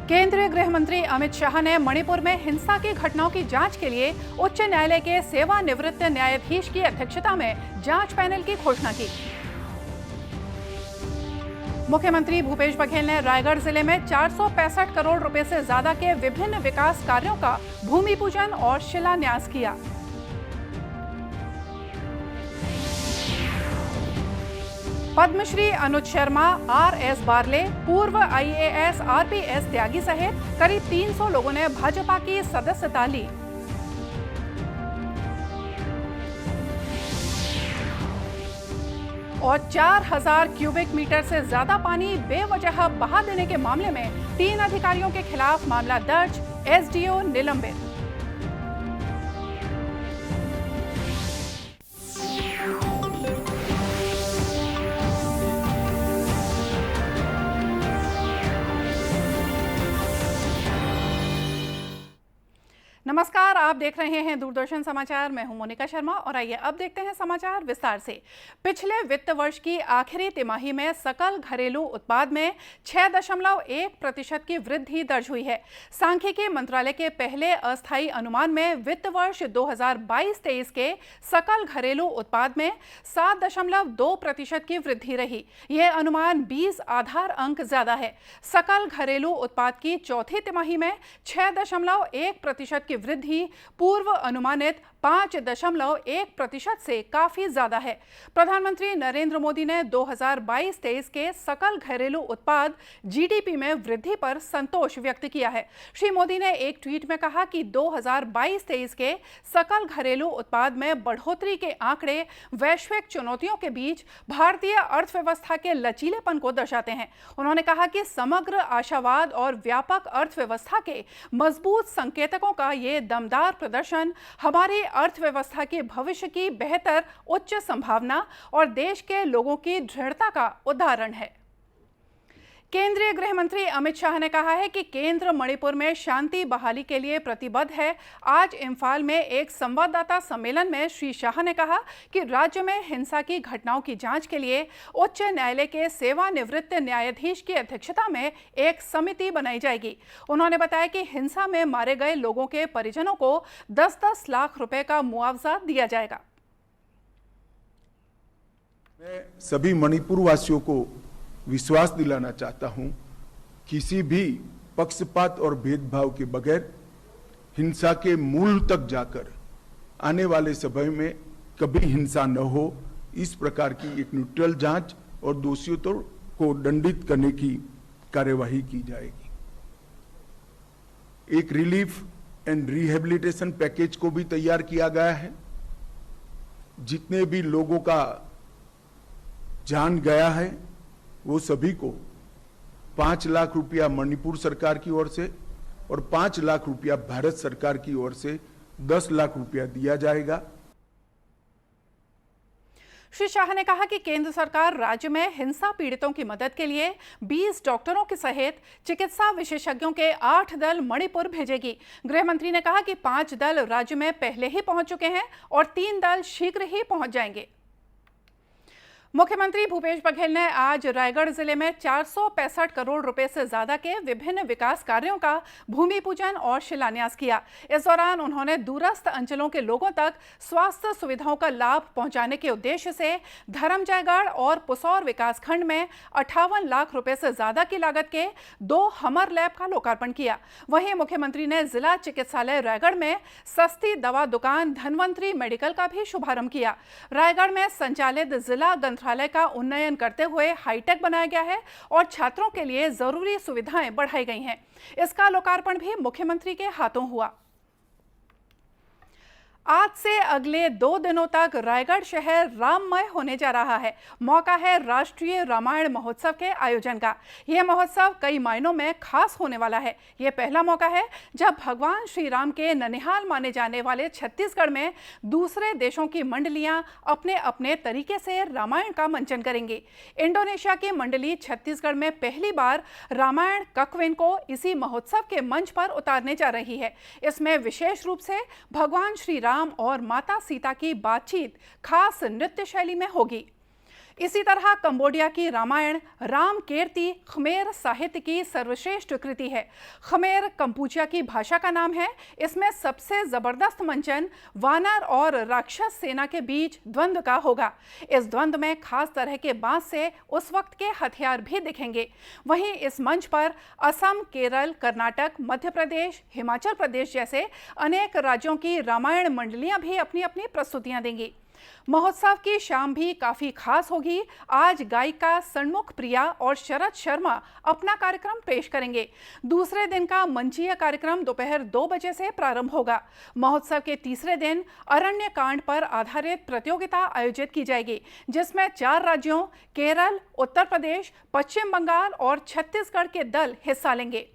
केंद्रीय गृह मंत्री अमित शाह ने मणिपुर में हिंसा की घटनाओं की जांच के लिए उच्च न्यायालय के सेवानिवृत्त न्यायाधीश की अध्यक्षता में जांच पैनल की घोषणा की। मुख्यमंत्री भूपेश बघेल ने रायगढ़ जिले में 465 करोड़ रुपए से ज्यादा के विभिन्न विकास कार्यों का भूमि पूजन और शिलान्यास किया। पद्मश्री अनुज शर्मा, आर.एस. बारले, पूर्व IAS RPS त्यागी सहित करीब 300 लोगों ने भाजपा की सदस्यता ली। और 4000 क्यूबिक मीटर से ज्यादा पानी बेवजह बहा देने के मामले में 3 अधिकारियों के खिलाफ मामला दर्ज, SDO निलंबित। नमस्कार, आप देख रहे हैं दूरदर्शन समाचार। मैं हूं मोनिका शर्मा और आइए अब देखते हैं समाचार विस्तार से। पिछले वित्त वर्ष की आखिरी तिमाही में सकल घरेलू उत्पाद में 6.1% की वृद्धि दर्ज हुई है। सांख्यिकी मंत्रालय के पहले अस्थायी अनुमान में वित्त वर्ष 2022-23 के सकल घरेलू उत्पाद में 7.2% की वृद्धि रही। यह अनुमान 20 आधार अंक ज्यादा है। सकल घरेलू उत्पाद की चौथी तिमाही में 6.1% की वृद्धि पूर्व अनुमानित 5.1% से काफी ज्यादा है। प्रधानमंत्री नरेंद्र मोदी ने 2022-23 के सकल घरेलू उत्पाद GDP में वृद्धि पर संतोष व्यक्त किया है। श्री मोदी ने एक ट्वीट में कहा कि 2022-23 के सकल घरेलू उत्पाद में बढ़ोतरी के आंकड़े वैश्विक चुनौतियों के बीच भारतीय अर्थव्यवस्था के लचीलेपन को दर्शाते हैं। उन्होंने कहा कि समग्र आशावाद और व्यापक अर्थव्यवस्था के मजबूत संकेतकों का ये दमदार प्रदर्शन हमारी अर्थव्यवस्था के भविष्य की बेहतर उच्च संभावना और देश के लोगों की दृढ़ता का उदाहरण है। केंद्रीय गृह मंत्री अमित शाह ने कहा है कि केंद्र मणिपुर में शांति बहाली के लिए प्रतिबद्ध है। आज इम्फाल में एक संवाददाता सम्मेलन में श्री शाह ने कहा कि राज्य में हिंसा की घटनाओं की जांच के लिए उच्च न्यायालय के सेवानिवृत्त न्यायाधीश की अध्यक्षता में एक समिति बनाई जाएगी। उन्होंने बताया कि हिंसा में मारे गए लोगों के परिजनों को 10-10 लाख रुपए का मुआवजा दिया जाएगा। मैं सभी मणिपुर वासियों को विश्वास दिलाना चाहता हूं, किसी भी पक्षपात और भेदभाव के बगैर हिंसा के मूल तक जाकर आने वाले समय में कभी हिंसा न हो, इस प्रकार की एक न्यूट्रल जांच और दोषियों को दंडित करने की कार्यवाही की जाएगी। एक रिलीफ एंड रिहेबिलिटेशन पैकेज को भी तैयार किया गया है। जितने भी लोगों का जान गया है वो सभी को 5 लाख रुपया मणिपुर सरकार की ओर से और 5 लाख रुपया भारत सरकार की ओर से 10 लाख रुपया दिया जाएगा। श्री शाह ने कहा कि केंद्र सरकार राज्य में हिंसा पीड़ितों की मदद के लिए 20 डॉक्टरों के सहित चिकित्सा विशेषज्ञों के 8 दल मणिपुर भेजेगी। गृह मंत्री ने कहा कि 5 दल राज्य में पहले ही पहुंच चुके हैं और 3 दल शीघ्र ही पहुंच जाएंगे। मुख्यमंत्री भूपेश बघेल ने आज रायगढ़ जिले में 465 करोड़ रुपए से ज्यादा के विभिन्न विकास कार्यों का भूमि पूजन और शिलान्यास किया। इस दौरान उन्होंने दूरस्थ अंचलों के लोगों तक स्वास्थ्य सुविधाओं का लाभ पहुंचाने के उद्देश्य से धर्मजयगढ़ और पुसौर विकासखंड में 58 लाख रुपए से ज्यादा की लागत के 2 हमर लैब का लोकार्पण किया। वहीं मुख्यमंत्री ने जिला चिकित्सालय रायगढ़ में सस्ती दवा दुकान धनवंतरी मेडिकल का भी शुभारंभ किया। रायगढ़ में संचालित जिला ग्रंथालय का उन्नयन करते हुए हाईटेक बनाया गया है और छात्रों के लिए जरूरी सुविधाएं बढ़ाई गई हैं। इसका लोकार्पण भी मुख्यमंत्री के हाथों हुआ। आज से अगले 2 दिनों तक रायगढ़ शहर राममय होने जा रहा है। मौका है राष्ट्रीय रामायण महोत्सव के आयोजन का। यह महोत्सव कई मायनों में खास होने वाला है। यह पहला मौका है जब भगवान श्री राम के ननिहाल माने जाने वाले छत्तीसगढ़ में दूसरे देशों की मंडलियां अपने अपने तरीके से रामायण का मंचन करेंगी। इंडोनेशिया की मंडली छत्तीसगढ़ में पहली बार रामायण कक्विन को इसी महोत्सव के मंच पर उतारने जा रही है। इसमें विशेष रूप से भगवान श्री राम और माता सीता की बातचीत खास नृत्य शैली में होगी। इसी तरह कंबोडिया की रामायण राम कीर्ति खमेर साहित्य की सर्वश्रेष्ठ कृति है। खमेर कंपूचिया की भाषा का नाम है। इसमें सबसे जबरदस्त मंचन वानर और राक्षस सेना के बीच द्वंद्व का होगा। इस द्वंद्व में खास तरह के बांस से उस वक्त के हथियार भी दिखेंगे। वहीं इस मंच पर असम, केरल, कर्नाटक, मध्य प्रदेश, हिमाचल प्रदेश जैसे अनेक राज्यों की रामायण मंडलियां भी अपनी अपनी प्रस्तुतियां देंगी। महोत्सव की शाम भी काफी खास होगी। आज गायिका सन्मुख प्रिया और शरद शर्मा अपना कार्यक्रम पेश करेंगे। दूसरे दिन का मंचीय कार्यक्रम दोपहर 2 बजे से प्रारंभ होगा। महोत्सव के तीसरे दिन अरण्य कांड पर आधारित प्रतियोगिता आयोजित की जाएगी, जिसमें 4 राज्यों केरल, उत्तर प्रदेश, पश्चिम बंगाल और छत्तीसगढ़ के दल हिस्सा लेंगे।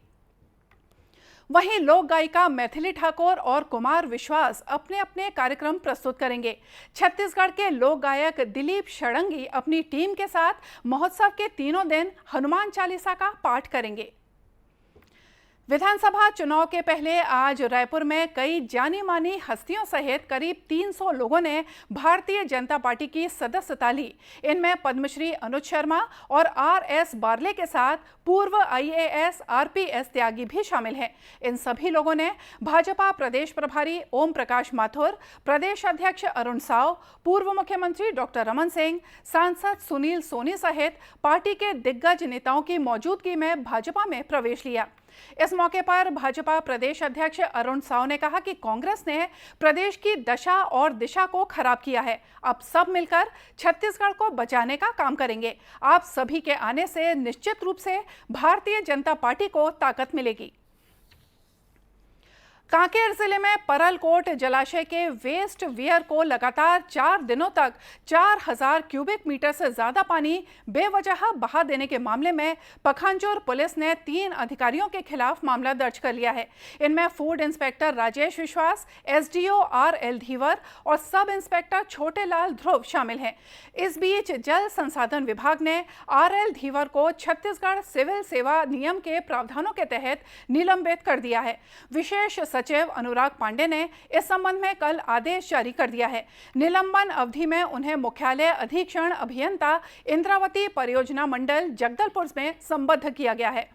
वहीं लोक गायिका मैथिली ठाकुर और कुमार विश्वास अपने अपने कार्यक्रम प्रस्तुत करेंगे। छत्तीसगढ़ के लोक गायक दिलीप षडंगी अपनी टीम के साथ महोत्सव के तीनों दिन हनुमान चालीसा का पाठ करेंगे। विधानसभा चुनाव के पहले आज रायपुर में कई जानी मानी हस्तियों सहित करीब 300 लोगों ने भारतीय जनता पार्टी की सदस्यता ली। इनमें पद्मश्री अनुज शर्मा और RS बार्ले के साथ पूर्व IAS RPS त्यागी भी शामिल हैं। इन सभी लोगों ने भाजपा प्रदेश प्रभारी ओम प्रकाश माथुर, प्रदेश अध्यक्ष अरुण साव, पूर्व मुख्यमंत्री डॉक्टर रमन सिंह, सांसद सुनील सोनी सहित पार्टी के दिग्गज नेताओं की मौजूदगी में भाजपा में प्रवेश लिया। इस मौके पर भाजपा प्रदेश अध्यक्ष अरुण साव ने कहा कि कांग्रेस ने प्रदेश की दशा और दिशा को खराब किया है। अब सब मिलकर छत्तीसगढ़ को बचाने का काम करेंगे। आप सभी के आने से निश्चित रूप से भारतीय जनता पार्टी को ताकत मिलेगी। कांकेर जिले में परलकोट जलाशय के वेस्ट वियर को लगातार 4 दिनों तक 4000 क्यूबिक मीटर से ज्यादा पानी बेवजह बहा देने के मामले में पखांजूर पुलिस ने 3 अधिकारियों के खिलाफ मामला दर्ज कर लिया है। इनमें फूड इंस्पेक्टर राजेश विश्वास, SDO RL धीवर और सब इंस्पेक्टर छोटे लाल ध्रुव शामिल हैं। इस बीच जल संसाधन विभाग ने RL धीवर को छत्तीसगढ़ सिविल सेवा नियम के प्रावधानों के तहत निलंबित कर दिया है। विशेष सचिव अनुराग पांडे ने इस संबंध में कल आदेश जारी कर दिया है। निलंबन अवधि में उन्हें मुख्यालय अधीक्षण अभियंता इंद्रावती परियोजना मंडल जगदलपुर में संबद्ध किया गया है।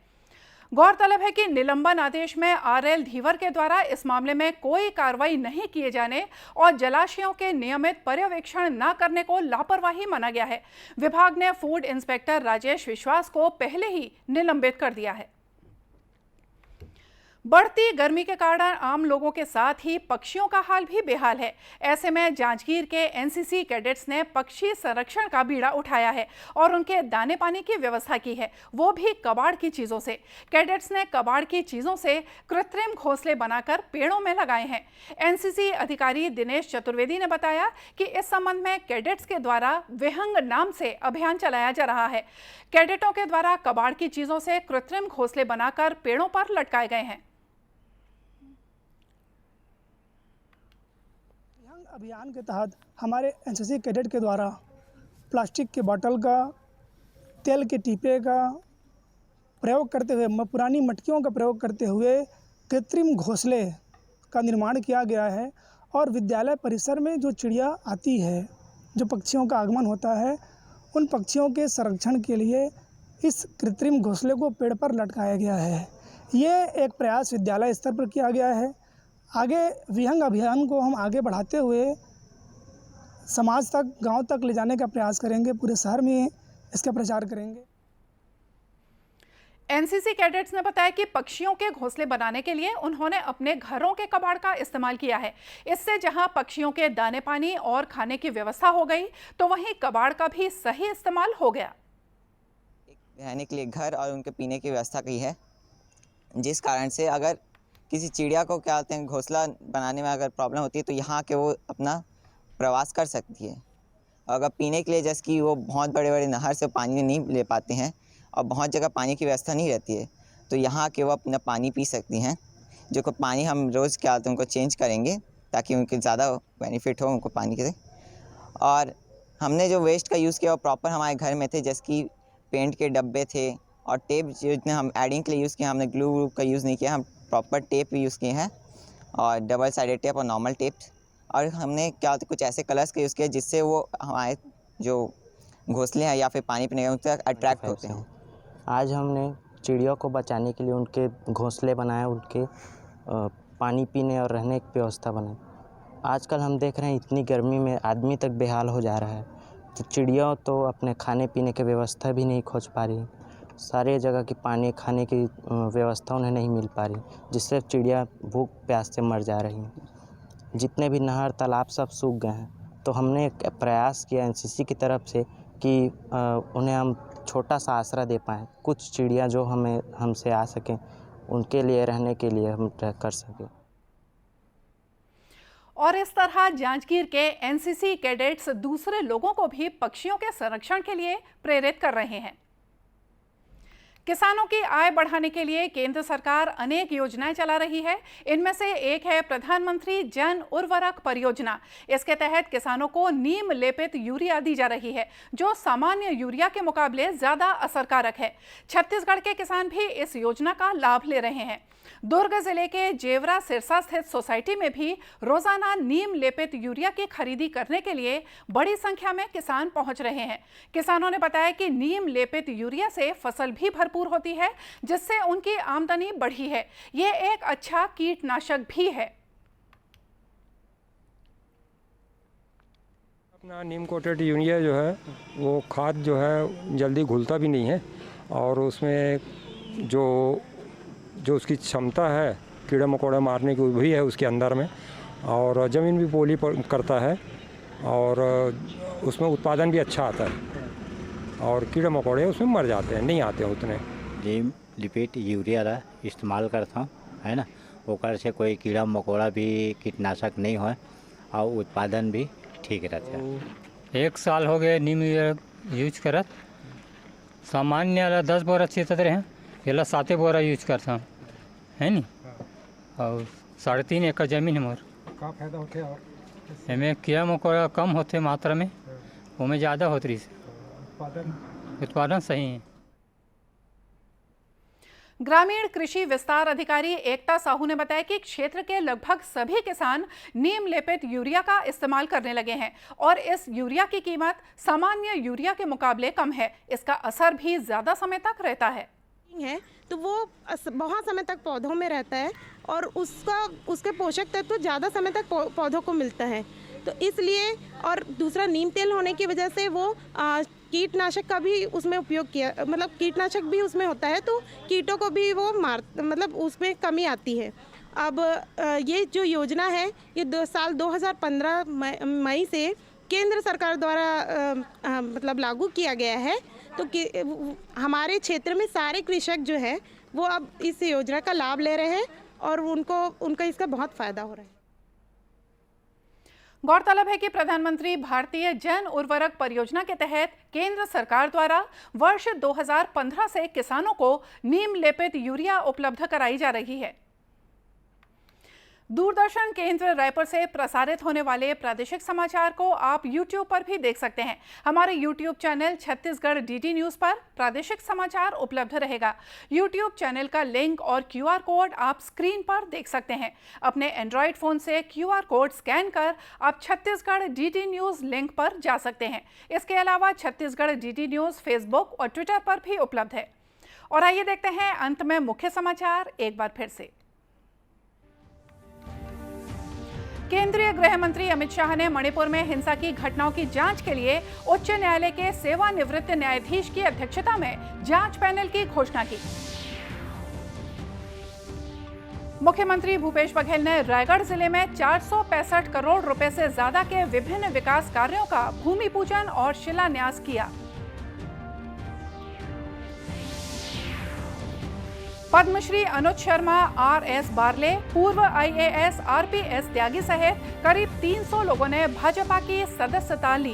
गौरतलब है कि निलंबन आदेश में RL धीवर के द्वारा इस मामले में कोई कार्रवाई नहीं किए जाने और जलाशयों के नियमित पर्यवेक्षण न करने को लापरवाही माना गया है। विभाग ने फूड इंस्पेक्टर राजेश विश्वास को पहले ही निलंबित कर दिया है। बढ़ती गर्मी के कारण आम लोगों के साथ ही पक्षियों का हाल भी बेहाल है। ऐसे में जांजगीर के NCC कैडेट्स ने पक्षी संरक्षण का बीड़ा उठाया है और उनके दाने पानी की व्यवस्था की है, वो भी कबाड़ की चीज़ों से। कैडेट्स ने कबाड़ की चीज़ों से कृत्रिम घोंसले बनाकर पेड़ों में लगाए हैं। NCC अधिकारी दिनेश चतुर्वेदी ने बताया कि इस संबंध में कैडेट्स के द्वारा विहंग नाम से अभियान चलाया जा रहा है। कैडेटों के द्वारा कबाड़ की चीज़ों से कृत्रिम घोंसले बनाकर पेड़ों पर लटकाए गए हैं। अभियान के तहत हमारे NCC कैडेट के द्वारा प्लास्टिक के बोतल का, तेल के टीपे का प्रयोग करते हुए, पुरानी मटकियों का प्रयोग करते हुए कृत्रिम घोंसले का निर्माण किया गया है। और विद्यालय परिसर में जो चिड़िया आती है, जो पक्षियों का आगमन होता है, उन पक्षियों के संरक्षण के लिए इस कृत्रिम घोंसले को पेड़ पर लटकाया गया है। ये एक प्रयास विद्यालय स्तर पर किया गया है। आगे विहंग अभियान को हम आगे बढ़ाते हुए समाज तक, गांव तक ले जाने का प्रयास करेंगे। पूरे शहर में इसका प्रचार करेंगे। NCC कैडेट्स ने बताया कि पक्षियों के घोंसले बनाने के लिए उन्होंने अपने घरों के कबाड़ का इस्तेमाल किया है। इससे जहां पक्षियों के दाने पानी और खाने की व्यवस्था हो गई, तो वहीं कबाड़ का भी सही इस्तेमाल हो गया। रहने के लिए घर और उनके पीने की व्यवस्था की है, जिस कारण से अगर किसी चिड़िया को क्या कहते हैं घोंसला बनाने में अगर प्रॉब्लम होती है तो यहाँ के वो अपना प्रवास कर सकती है। और अगर पीने के लिए जैसे कि वो बहुत बड़े बड़े नहर से पानी नहीं ले पाते हैं और बहुत जगह पानी की व्यवस्था नहीं रहती है, तो यहाँ के वो अपना पानी पी सकती हैं। जो को पानी हम रोज़ क्या कहते हैं उनको चेंज करेंगे ताकि उनके ज़्यादा बेनिफिट हो उनको पानी के। और हमने जो वेस्ट का यूज़ किया वो प्रॉपर हमारे घर में थे, जैसे कि पेंट के डब्बे थे और टेप जितने हम एडिंग के लिए यूज़ किया, हमने ग्लू का यूज़ नहीं किया, हम प्रॉपर टेप यूज़ किए हैं और डबल साइडेड टेप और नॉर्मल टेप। और हमने क्या कुछ ऐसे कलर्स का यूज़ किया जिससे वो हमारे जो घोंसले हैं या फिर पानी पीने उन तक अट्रैक्ट होते हैं। आज हमने चिड़ियों को बचाने के लिए उनके घोंसले बनाए, उनके पानी पीने और रहने की व्यवस्था बनाई। आजकल हम देख रहे हैं इतनी गर्मी में आदमी तक बेहाल हो जा रहा है, तो चिड़िया तो अपने खाने पीने की व्यवस्था भी नहीं खोज पा रही। सारे जगह की पानी खाने की व्यवस्था उन्हें नहीं मिल पा रही, जिससे चिड़िया भूख प्यास से मर जा रही हैं। जितने भी नहर तालाब सब सूख गए हैं, तो हमने एक प्रयास किया एनसीसी की तरफ से कि उन्हें हम छोटा सा आसरा दे पाएँ। कुछ चिड़िया जो हमसे आ सकें, उनके लिए रहने के लिए हम कर सकें। और इस तरह जांजगीर के एनसीसी कैडेट्स दूसरे लोगों को भी पक्षियों के संरक्षण के लिए प्रेरित कर रहे हैं। किसानों की आय बढ़ाने के लिए केंद्र सरकार अनेक योजनाएं चला रही है। इनमें से एक है प्रधानमंत्री जन उर्वरक परियोजना। इसके तहत किसानों को नीम लेपित यूरिया दी जा रही है, जो सामान्य यूरिया के मुकाबले ज्यादा असरकारक है। छत्तीसगढ़ के किसान भी इस योजना का लाभ ले रहे हैं। दुर्ग जिले के जेवरा सिरसा स्थित सोसाइटी में भी रोजाना नीम लेपित यूरिया की खरीदी करने के लिए बड़ी संख्या में किसान पहुंच रहे हैं। किसानों ने बताया कि नीम लेपित यूरिया से फसल भी भरपूर होती है, जिससे उनकी आमदनी बढ़ी है। ये एक अच्छा कीटनाशक भी है। अपना नीम कोटेड यूरिया जो है वो खाद जो है जल्दी घुलता भी नहीं है, और उसमें जो उसकी क्षमता है कीड़े मकोड़े मारने की भी है उसके अंदर में, और ज़मीन भी पोली करता है, और उसमें उत्पादन भी अच्छा आता है, और कीड़े मकोड़े उसमें मर जाते हैं, नहीं आते हैं उतने। नीम लिपिड यूरिया का इस्तेमाल करता हूँ, है ना। ओकर से कोई कीड़ा मकोड़ा भी कीटनाशक नहीं हो, और उत्पादन भी ठीक रहता है। 1 साल हो गए नीम यूज करत। सामान्य वाला 10 बोरा अच्छी तरह हैं, ये 7 बोरा यूज करता हूँ, है नी। और 3.5 एकड़ जमीन है मोर। का फायदा होते हैं? हमें कीड़ा मकोड़ा कम होते मात्रा में, उनमें ज़्यादा होती रही उत्पादन सही है। ग्रामीण कृषि विस्तार अधिकारी एकता साहू ने बताया कि क्षेत्र के लगभग सभी किसान नीम लेपित यूरिया का इस्तेमाल करने लगे हैं, और इस यूरिया की कीमत सामान्य यूरिया के मुकाबले कम है। इसका असर भी ज्यादा समय तक रहता है तो वो बहुत समय तक पौधों में रहता है, और उसके पोषक तत्व ज़्यादा समय तक पौधों को मिलता है। तो इसलिए, और दूसरा नीम तेल होने की वजह से वो कीटनाशक का भी उसमें उपयोग किया, मतलब कीटनाशक भी उसमें होता है, तो कीटों को भी वो मतलब उसमें कमी आती है। अब ये जो योजना है ये साल 2015 मई से केंद्र सरकार द्वारा मतलब लागू किया गया है। तो हमारे क्षेत्र में सारे कृषक जो है वो अब इस योजना का लाभ ले रहे हैं, और उनका इसका बहुत फायदा हो रहा है। गौरतलब है कि प्रधानमंत्री भारतीय जन उर्वरक परियोजना के तहत केंद्र सरकार द्वारा वर्ष 2015 से किसानों को नीम लेपित यूरिया उपलब्ध कराई जा रही है। दूरदर्शन केंद्र रायपुर से प्रसारित होने वाले प्रादेशिक समाचार को आप YouTube पर भी देख सकते हैं। हमारे YouTube channel Chhattisgarh DD news पर प्रादेशिक समाचार उपलब्ध रहेगा। YouTube चैनल का लिंक और QR कोड आप स्क्रीन पर देख सकते हैं। अपने एंड्रॉयड फ़ोन से QR कोड स्कैन कर आप छत्तीसगढ़ DD न्यूज़ लिंक पर जा सकते हैं। इसके अलावा छत्तीसगढ़ DD न्यूज़ फेसबुक और ट्विटर पर भी उपलब्ध है। और आइए देखते हैं अंत में मुख्य समाचार एक बार फिर से। केंद्रीय गृह मंत्री अमित शाह ने मणिपुर में हिंसा की घटनाओं की जांच के लिए उच्च न्यायालय के सेवानिवृत्त न्यायाधीश की अध्यक्षता में जांच पैनल की घोषणा की। मुख्यमंत्री भूपेश बघेल ने रायगढ़ जिले में 465 करोड़ रुपए से ज्यादा के विभिन्न विकास कार्यों का भूमि पूजन और शिलान्यास किया। पद्मश्री अनुज शर्मा, RS बारले, पूर्व IAS RPS त्यागी सहित करीब 300 लोगों ने भाजपा की सदस्यता ली।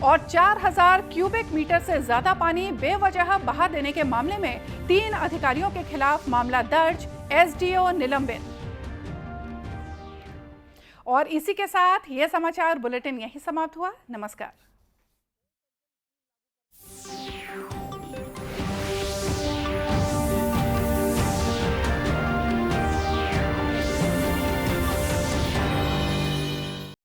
और 4000 क्यूबिक मीटर से ज्यादा पानी बेवजह बहा देने के मामले में 3 अधिकारियों के खिलाफ मामला दर्ज, SDO निलंबित। और इसी के साथ यह समाचार बुलेटिन यहीं समाप्त हुआ। नमस्कार।